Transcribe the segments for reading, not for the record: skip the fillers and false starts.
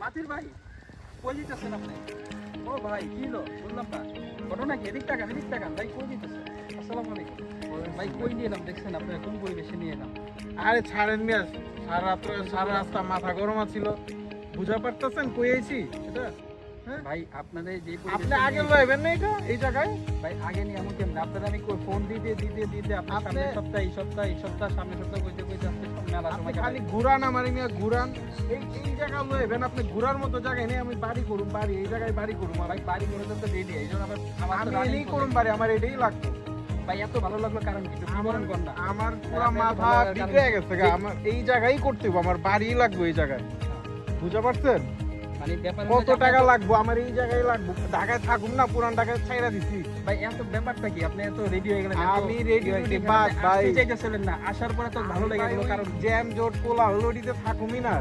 মাতির ভাই কই যেতেছেন আপনি? ও ভাই কি হলো বললাম না, ঘটনা কি? এদিক তাকান ভাই, কই যেতেছেন? আসসালামু আলাইকুম ভাই, কই নিয়ে এলাম দেখছেন আপনারা, কোন পরিবেশে নিয়ে এলাম? আরে ছাড়েন মিয়া, সারা রাস্তা মাথা গরম ছিল, বুঝা পারতেছেন কই আইছি এটা? হ্যাঁ ভাই আপনাদের যে আপনি আগে লইবেন না এটা এই জায়গায়? ভাই আগে নিয়ে এমন কেমন আপনাদের আমি ফোন দিতে আপনার আপনি- সামনের সপ্তাহে এই সপ্তাহ সামনের সপ্তাহ কইতে আজকে সব মেলা আপনি সময় খালি কাটাই। ঘুরান আমার মিয়া, ঘুরান এই জায়গা লইবেন। আপনি ঘুরার মতো জায়গায় নেই, আমি বাড়ি করুম, বাড়ি এই জায়গায় বাড়ি করুম। ভাই বাড়ি করে তো রেডি, এই জন্য আমার তো আমি running এনেই project। করুম বাড়ি, আমার এটাই লাগতো। ভাই এত ভালো লাগলো কারণ কি? একটু আমার বিবরণ কর না। আমার পুরো আপনি এত মাথা ভালো লাগার বিগড়ে কারণ গেছে কি? গা, আমার এই জায়গায় করতে হবে, আমার বাড়ি লাগবে এই জায়গায়। বুঝা পারছেন? মানে ব্যাপার কত হচ্ছে যে টাকা আপনি লাগবে আমার এই জায়গায় লাগবে? ঢাকায় থাকুম না, পুরান ঢাকায় ছাইরা দিছি। ভাই এত ব্যাপারটা কি? আপনি এত রেডি হয়ে গেলেন? আমি ready হইছি, বাস ভাই। আপনি চাইতেছিলেন না, আসার পরে তো ভালো লেগে গেল কারণ জ্যাম জোট কোলা হলুডিতে থাকুমই না,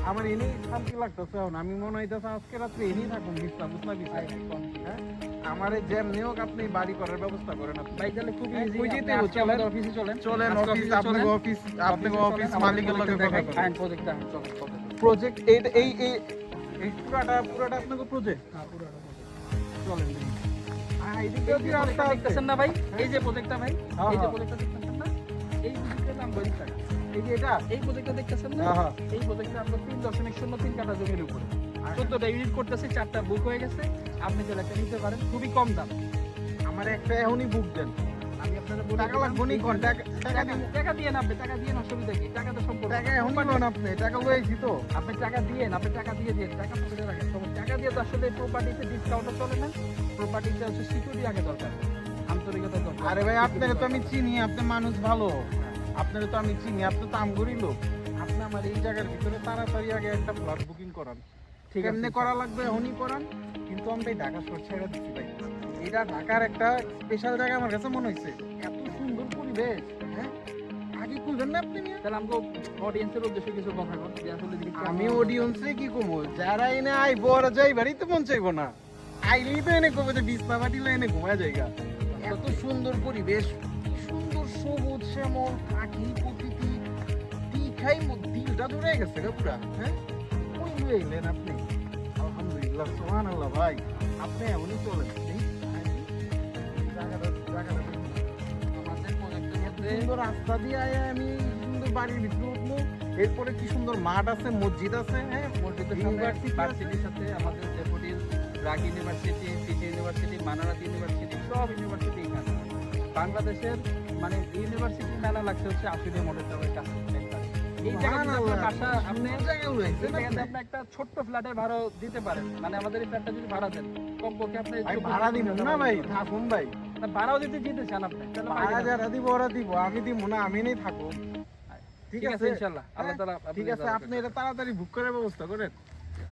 আমার এনেই শান্তি লাগতেছে। এখন আমি মনে হইতেছে আজকে রাত্রে এনেই থাকুম, বিছনা বুছনা বিছাই। হ্যাঁ আমার এই জ্যাম নিয়েও আপনি বাড়ি করার ব্যবস্থা করেন। আপনি ভাই তাহলে খুব হ্যাঁ, ইজি, কই যেতে আপনি হবে? আজকে আমাদের অফিসে চলেন। চলেন আজকে অফিস, অফিসে চলেন। আপনাকে অফিস মালিকের লগে কথা দেখাই বলেন। প্রজেক্টটা চলেন। প্রজেক্ট এই এই এই এই পুরাটা আপনাকে প্রজেক্ট চলেন দেখি। এইদিকে এই যে রাস্তা প্রজেক্টটা আছে। দেখতেছেন না ভাই? এই যে প্রজেক্টটা ভাই, হ্যাঁ, এই যে হ্যাঁ। প্রজেক্টটা দেখতেছেন না? এই প্রজেক্টের দাম 22 টাকা। এই যে এটা এই প্রজেক্টটা দেখতেছেন না? হ্যাঁ, হ্যাঁ। এই প্রজেক্টটা আমরা 3.03 কাঠা জমির উপরে 14টা ইউনিট করতেছি, 4টা বুক হয়ে গেছে। আপনি চাইলে একটা নিতে পারেন, খুবই কম দাম। আমার একটা এখনই বুক দেন। আমি আপনাদের বলে টাকা দিলাম, লাগবে নি কোন? টাকা টাকা দিয়ে না, আপনি টাকা দিয়ে না, অসুবিধা কি? টাকা তো সম্পূর্ণ টাকা এখনই লোন, আপনি টাকা লইছি তো। আপনি টাকা দিয়ে টাকা পকেটে রাখেন। টাকা দিয়ে তো আসলে প্রপার্টিতে ডিসকাউন্টও চলে না, প্রপার্টিতে হচ্ছে সিকিউরিটি আগে দরকার, আন্তরিকতা দরকার। আরে ভাই আপনারে তো আমি চিনি, আপনি মানুষ ভালো, আপনারে তো আমি চিনি, আপনি তো আমগরি লোক। আপনি আমার এই জায়গার ভিতরে তাড়াতাড়ি আগে একটা ফ্ল্যাট বুকিং করান। ঠিক আছে, কেমনে করা লাগবে এখনই করান। কিন্তু আমি ভাই ঢাকা শহর ছেড়ে দিচ্ছি ভাই। এটা ঢাকার একটা স্পেশাল জায়গা আমার কাছে মনে হয়েছে, এত সুন্দর পরিবেশ। হ্যাঁ আগে খুঁজবেন না আপনি নিয়ে? তাহলে আমাকে অডিয়েন্সের উদ্দেশ্যে কিছু কথা বল যে আসলে যদি আমি অডিয়েন্সে কি কমো, যারা এনে আইব ওরা যাই বাড়িতে মন চাইবো না, আইলেই তো এনে কবে যে বিছনা বাটিলে এনে ঘুমায় জায়গা। এত সুন্দর পরিবেশ, সুন্দর সবুজ শ্যামল পাখি প্রকৃতি দিখাই দিলটা ধরে গেছে গা পুরা। হ্যাঁ কই লয়ে এলেন আপনি? আলহামদুলিল্লাহ, সুবহানাল্লাহ ভাই, আপনি এমনই চলেন। এই জায়গাটা দেখুন। আমাদের প্রজেক্টের এত মধ্যে সুন্দর রাস্তা দিয়ে আয়া আমি সুন্দর বাড়ির ভিতরে উঠবো, এরপরে কি সুন্দর মাঠ আছে, মসজিদ আছে। হ্যাঁ মসজিদের ইউনিভার্সিটি আছে। ভার্সিটির সাথে আমাদের devotees BRAC university, city university, Manarat university, সব ইউনিভার্সিটি এখানে। বাংলাদেশের মানে ইউনিভার্সিটি মেলা লাগছে হচ্ছে আশুলিয়া মডেল টাওয়ারের কাছে। এই জায়গায় আপনার বাসা, আপনি এই জায়গাতে আপনি একটা ছোট্ট ফ্ল্যাটের ভাড়া দিতে পারেন। মানে আমাদের এই ফ্ল্যাটটা যদি ভাড়া দেন কমপক্ষে আপনি ভাই ভাড়া দিব না ভাই, থাকুন ভাই। ভাড়াও দিতে চান আপনি, তাহলে পাই ভাড়া যাবেন। যারা দিব ওরা দিব, আমি দিব না, আমি নেই থাকুন। ঠিক আছে ইনশাআল্লাহ, আল্লাহ তাআলা ঠিক আছে, আপনি এটা তাড়াতাড়ি বুক করার ব্যবস্থা করেন।